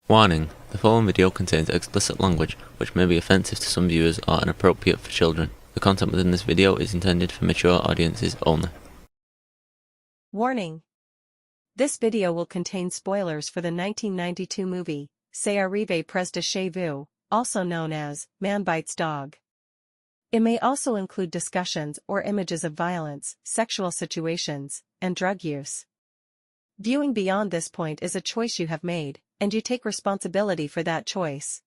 Warning: the following video contains explicit language which may be offensive to some viewers or inappropriate for children. The content within this video is intended for mature audiences only. Warning: this video will contain spoilers for the 1992 movie, Ça arrive près de chez vous, also known as Man Bites Dog. It may also include discussions or images of violence, sexual situations, and drug use. Viewing beyond this point is a choice you have made, and you take responsibility for that choice.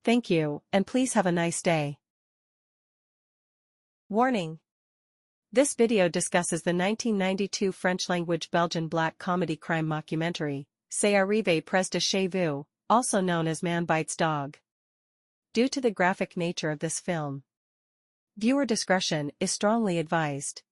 Thank you, and please have a nice day. Warning: this video discusses the 1992 French-language Belgian black comedy crime mockumentary, Ça arrive près de chez vous, also known as Man Bites Dog. Due to the graphic nature of this film, viewer discretion is strongly advised.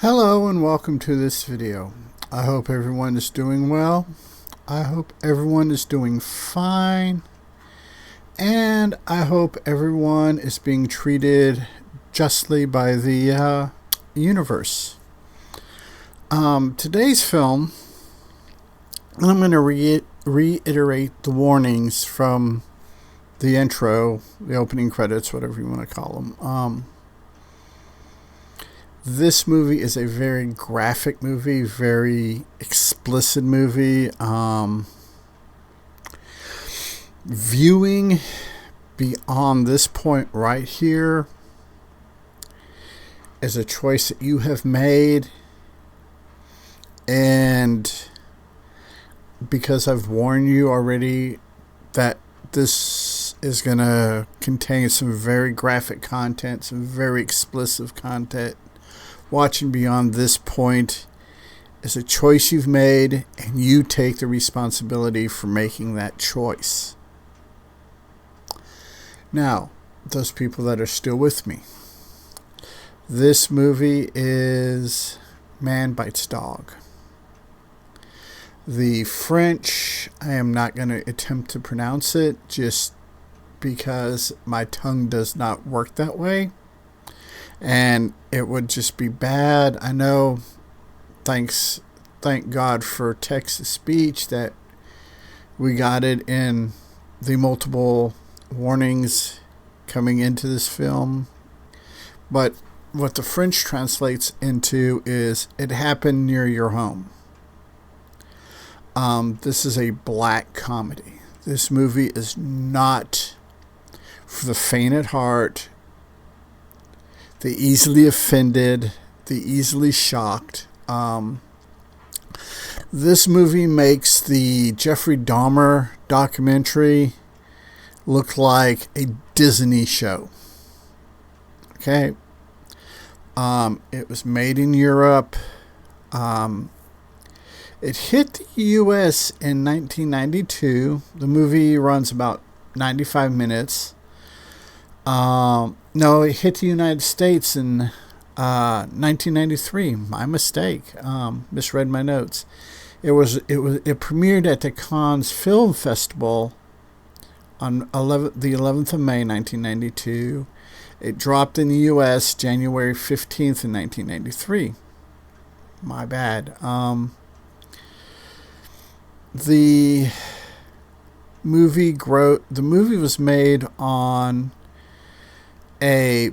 Hello and welcome to this video. I hope everyone is doing well. I hope everyone is doing fine. And I hope everyone is being treated justly by the universe. Today's film, and I'm going to reiterate the warnings from the intro, the opening credits, whatever you want to call them. This movie is a very graphic movie, very explicit movie. Viewing beyond this point right here is a choice that you have made. And because I've warned you already that this is going to contain some very graphic content, some very explicit content, watching beyond this point is a choice you've made, and you take the responsibility for making that choice. Now, those people that are still with me, this movie is Man Bites Dog. The French, I am not going to attempt to pronounce it just because my tongue does not work that way. And it would just be bad. I know, thank God for text-to-speech that we got it in the multiple warnings coming into this film. But what the French translates into is, it happened near your home. This is a black comedy. This movie is not for the faint at heart, the easily offended, the easily shocked. This movie makes the Jeffrey Dahmer documentary look like a Disney show. Okay. It was made in Europe. It hit the U.S. in 1992. The movie runs about 95 minutes. No, it hit the United States in 1993. My mistake. Misread my notes. It premiered at the Cannes Film Festival on the 11th of May, 1992. It dropped in the U.S. January 15th in 1993. My bad. The movie was made on a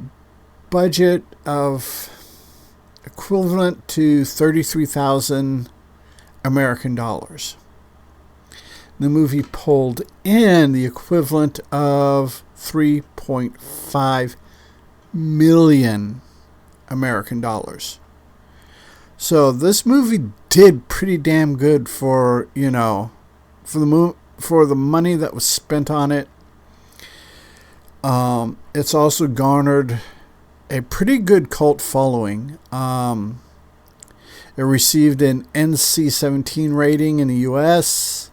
budget of equivalent to 33,000 American dollars. The movie pulled in the equivalent of 3.5 million American dollars. So this movie did pretty damn good for the money that was spent on it. It's also garnered a pretty good cult following. It received an NC-17 rating in the U.S.,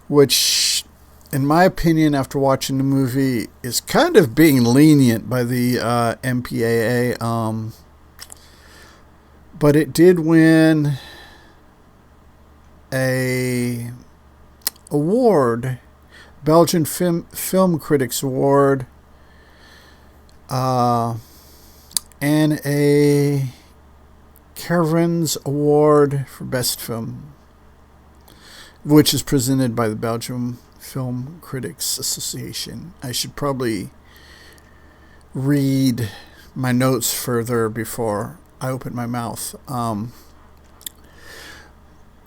which, in my opinion, after watching the movie, is kind of being lenient by the MPAA. But it did win a award, Belgian Film Critics Award, and a Caravans Award for Best Film, which is presented by the Belgian Film Critics Association. I should probably read my notes further before I open my mouth.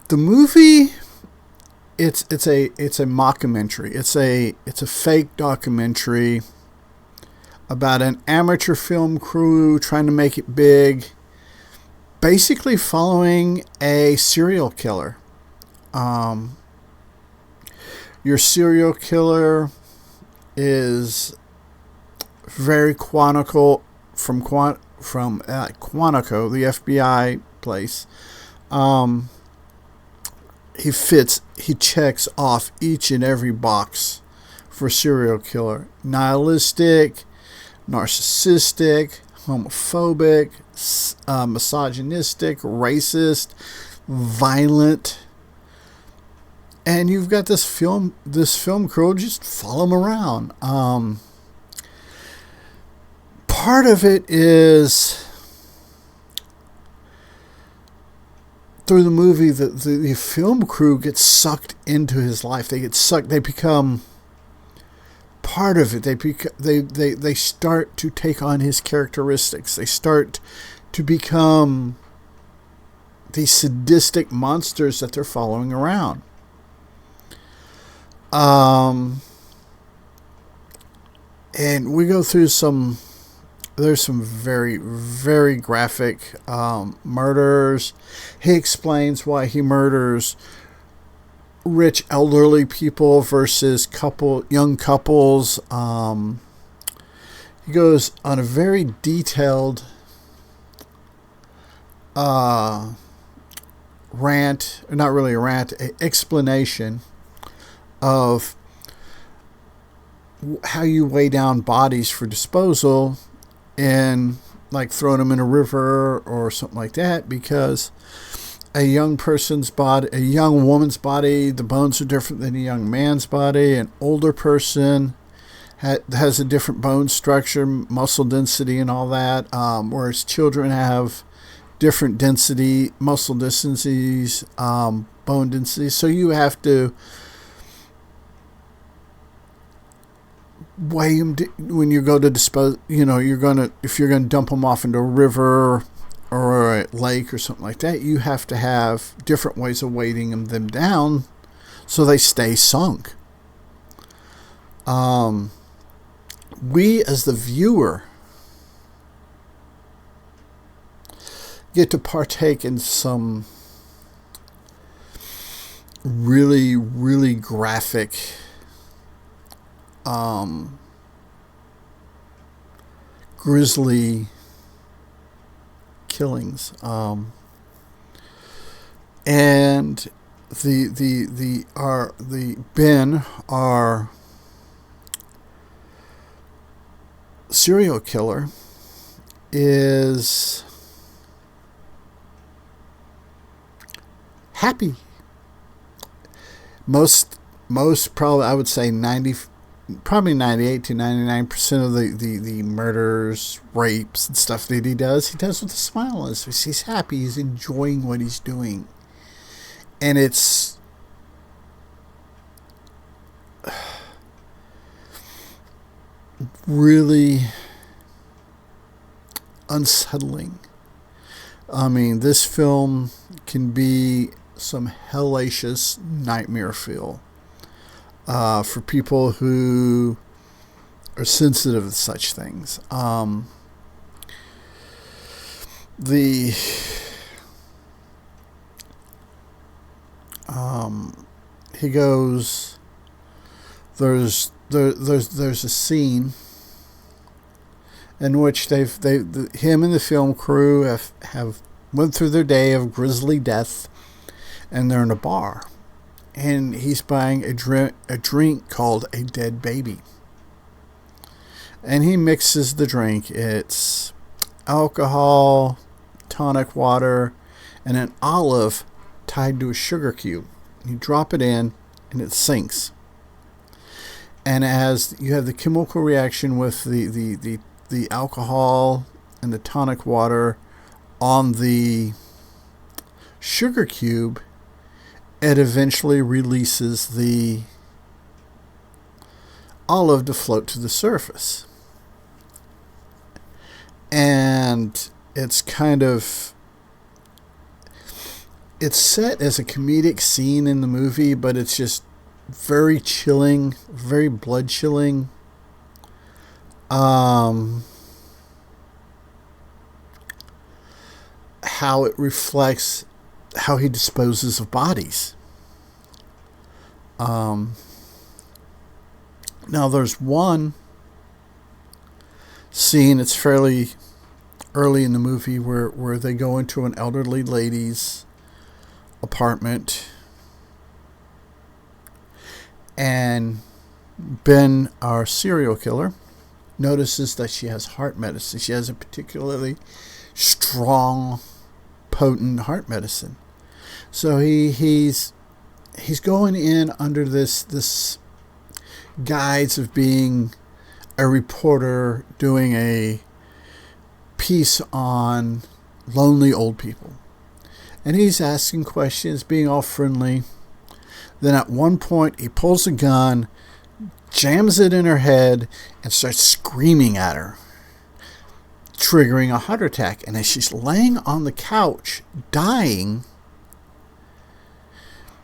The movie, it's a mockumentary. It's a fake documentary about an amateur film crew trying to make it big, basically following a serial killer. Your serial killer is very Quantico from Quantico, the FBI place. He checks off each and every box for serial killer. Nihilistic, narcissistic, homophobic, misogynistic, racist, violent. And you've got this film crew just follow him around. Part of it is through the movie, the film crew gets sucked into his life. They become part of it. They start to take on his characteristics. They start to become these sadistic monsters that they're following around. And we go through there's some very, very graphic murders. He explains why he murders rich elderly people versus young couples. He goes on a very detailed rant, not really a rant, an explanation of how you weigh down bodies for disposal and like throwing them in a river or something like that, because a young woman's body, the bones are different than a young man's body. An older person has a different bone structure, muscle density and all that, whereas children have different density, muscle densities, bone densities. So you have to weigh them when you go to dispose. If you're gonna dump them off into a river or a lake or something like that, you have to have different ways of weighting them down so they stay sunk. We as the viewer get to partake in some really, really graphic grisly killings, and Ben, our serial killer, is happy. Most probably, I would say 98 to 99% of the murders, rapes, and stuff that he does with a smile on his face. He's happy. He's enjoying what he's doing. And it's really unsettling. I mean, this film can be some hellacious nightmare feel. For people who are sensitive to such things. He goes, there's a scene in which him and the film crew have went through their day of grisly death, and they're in a bar. And he's buying a drink called a dead baby. And he mixes the drink. It's alcohol, tonic water, and an olive tied to a sugar cube. You drop it in, and it sinks. And as you have the chemical reaction with the alcohol and the tonic water on the sugar cube, it eventually releases the olive to float to the surface. And it's set as a comedic scene in the movie, but it's just very chilling, very blood chilling. How it reflects how he disposes of bodies. Now there's one scene, it's fairly early in the movie, where they go into an elderly lady's apartment, and Ben, our serial killer, notices that she has heart medicine. She has a particularly strong, potent heart medicine. So he's going in under this guise of being a reporter doing a piece on lonely old people. And he's asking questions, being all friendly. Then at one point, he pulls a gun, jams it in her head, and starts screaming at her, triggering a heart attack. And as she's laying on the couch, dying,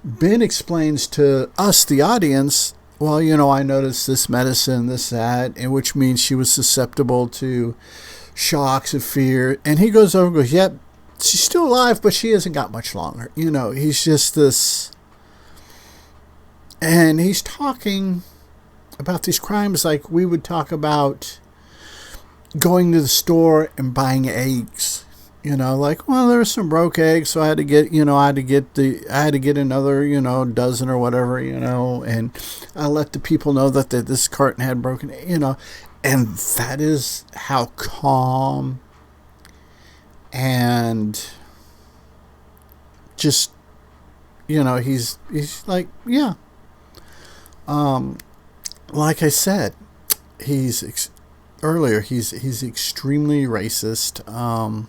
Ben explains to us, the audience, well, I noticed this medicine, this, that, and which means she was susceptible to shocks of fear. And he goes over and goes, yep, she's still alive, but she hasn't got much longer. He's just this. And he's talking about these crimes like we would talk about going to the store and buying eggs. Like, well, there were some broke eggs, so I had to get, I had to get another, dozen or whatever, and I let the people know that this carton had broken, and that is how calm and just, he's like, yeah. Like I said, he's extremely racist.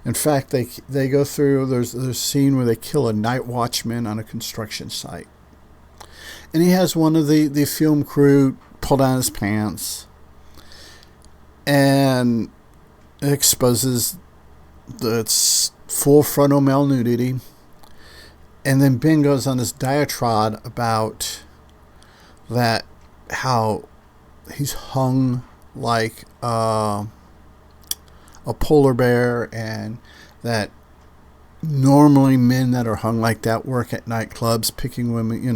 In fact, they go through, there's a scene where they kill a night watchman on a construction site. And he has one of the film crew pull down his pants, and it exposes its full frontal male nudity. And then Ben goes on this diatribe about that, how he's hung like a polar bear, and that normally men that are hung like that work at nightclubs picking women,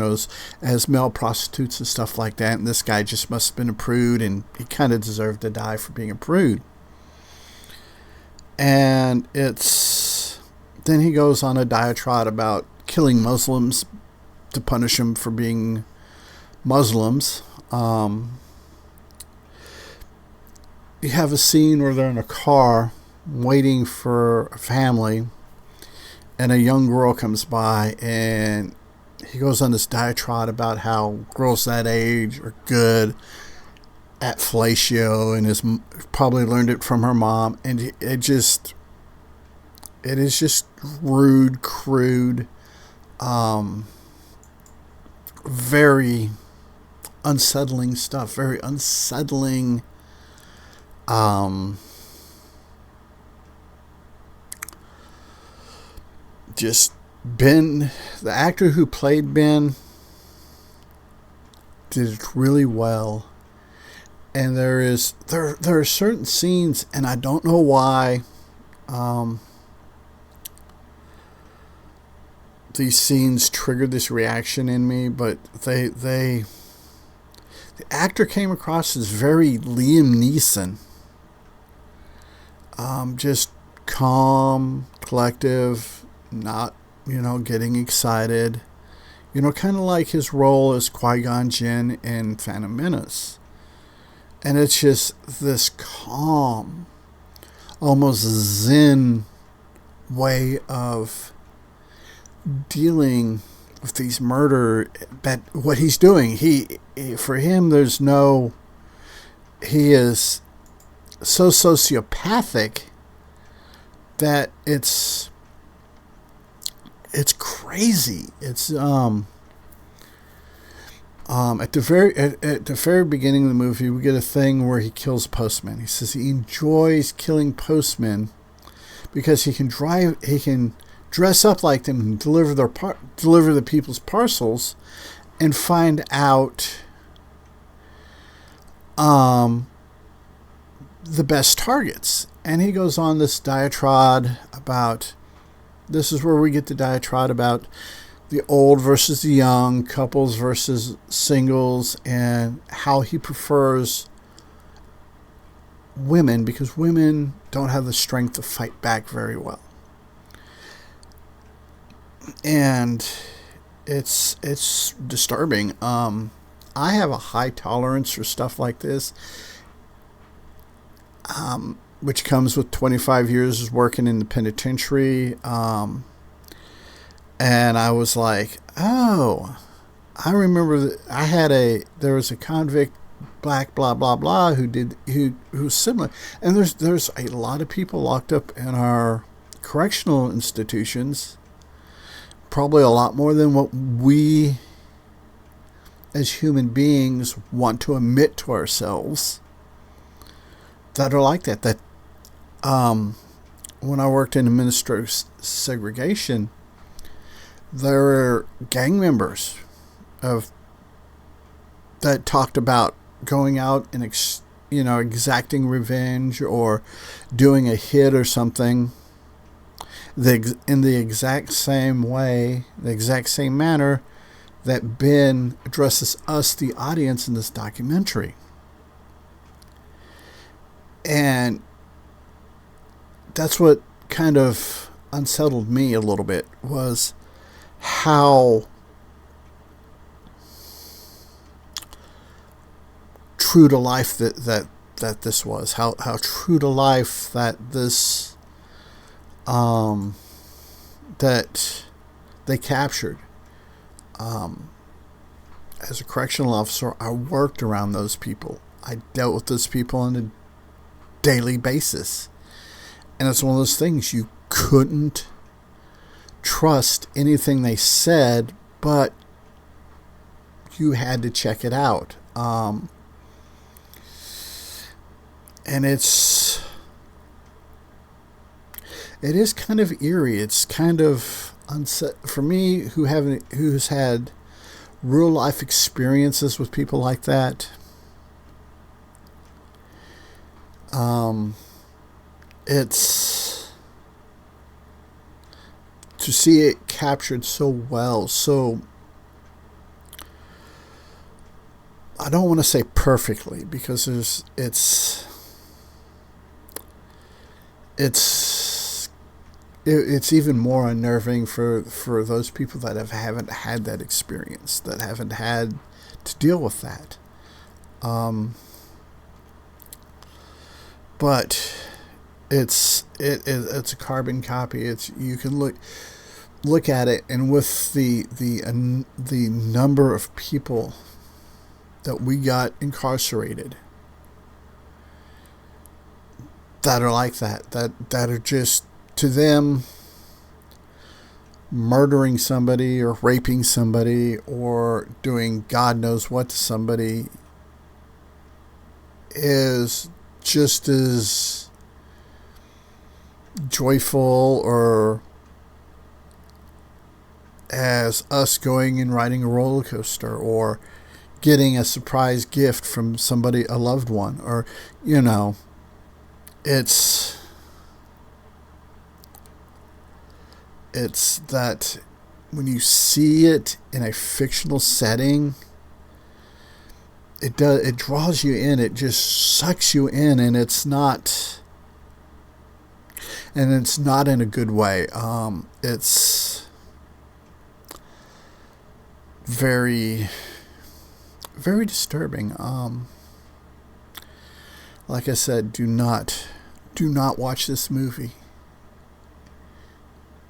as male prostitutes and stuff like that. And this guy just must have been a prude, and he kind of deserved to die for being a prude. And then he goes on a diatribe about killing Muslims to punish them for being Muslims. You have a scene where they're in a car waiting for a family, and a young girl comes by, and he goes on this diatribe about how girls that age are good at fellatio and has probably learned it from her mom. And it is just rude, crude, very unsettling stuff, very unsettling. Just Ben, the actor who played Ben, did it really well. And there are certain scenes, and I don't know why these scenes triggered this reaction in me, but the actor came across as very Liam Neeson. Just calm, collective, not, getting excited. Kind of like his role as Qui-Gon Jinn in Phantom Menace. And it's just this calm, almost zen way of dealing with these murder, that what he's doing, for him, there's no, he is so sociopathic that it's crazy. It's at the very beginning of the movie, we get a thing where he kills a postman. He says he enjoys killing postmen because he can dress up like them and deliver the people's parcels and find out the best targets. And he goes on this diatribe about, this is where we get the diatribe about the old versus the young, couples versus singles, and how he prefers women because women don't have the strength to fight back very well. And it's disturbing. I have a high tolerance for stuff like this, which comes with 25 years working in the penitentiary. And I was like, oh, I remember there was a convict, black, blah, blah, blah, who's similar. And there's a lot of people locked up in our correctional institutions, probably a lot more than what we as human beings want to admit to ourselves, that are like that. That when I worked in administrative segregation, there were gang members that talked about going out and exacting revenge or doing a hit or something in the exact same way, the exact same manner that Ben addresses us, the audience, in this documentary. And that's what kind of unsettled me a little bit, was how true to life that this was, how true to life that this that they captured. As a correctional officer, I worked around those people. I dealt with those people on a daily basis, and it's one of those things you couldn't trust anything they said, but you had to check it out. And it is kind of eerie. It's kind of for me, who's had real life experiences with people like that. It's to see it captured so well. So I don't want to say perfectly, because it's even more unnerving for those people that haven't had that experience, that haven't had to deal with that. But it's a carbon copy. You can look at it, and with the number of people that we got incarcerated that are like that are just, to them, murdering somebody or raping somebody or doing God knows what to somebody is just as joyful or as us going and riding a roller coaster or getting a surprise gift from somebody, a loved one, or, it's that when you see it in a fictional setting, it draws you in, it just sucks you in, and it's not in a good way. It's very, very disturbing. Like I said, do not watch this movie.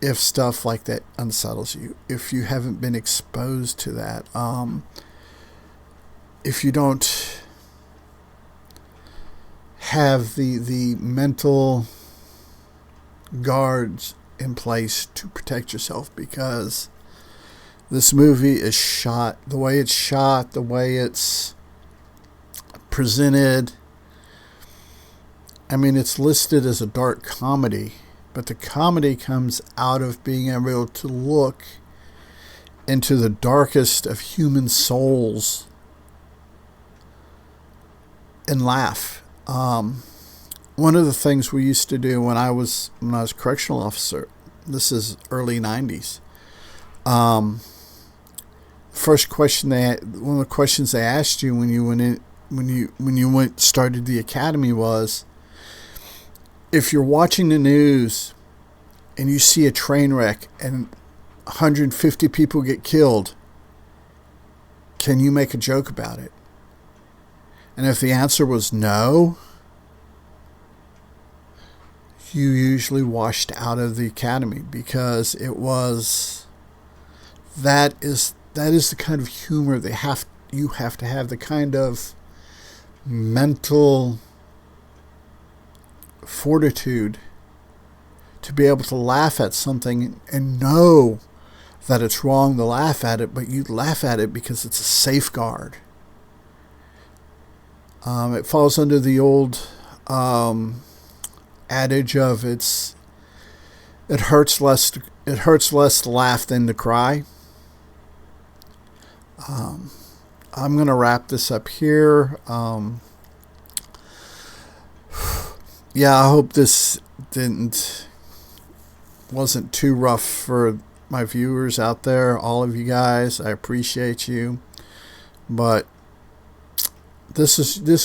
if stuff like that unsettles you, if you haven't been exposed to that, if you don't have the mental guards in place to protect yourself, because this movie is shot, the way it's presented. I mean, it's listed as a dark comedy, but the comedy comes out of being able to look into the darkest of human souls and laugh. One of the things we used to do when I was a correctional officer, this is early 90s, one of the questions they asked you when you started the academy was, if you're watching the news and you see a train wreck and 150 people get killed, can you make a joke about it? And if the answer was no, you usually washed out of the academy, because that is the kind of humor you have to have, the kind of mental fortitude to be able to laugh at something and know that it's wrong to laugh at it, but you laugh at it because it's a safeguard. It falls under the old adage of it hurts less to laugh than to cry. I'm going to wrap this up here. Yeah, I hope this wasn't too rough for my viewers out there, all of you guys. I appreciate you, but this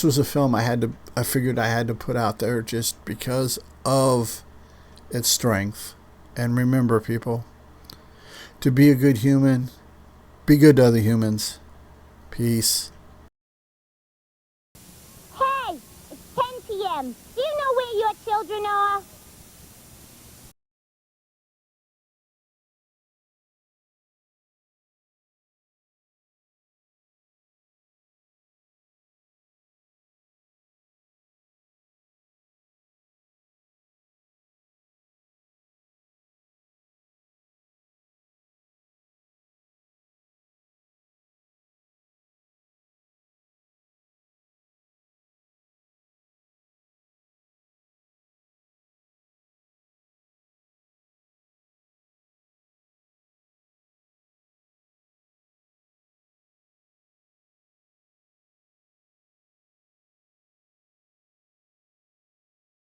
was a film I figured I had to put out there just because of its strength. And remember, people, to be a good human, be good to other humans. Peace. Hey, it's 10 p.m. Do you know where your children are?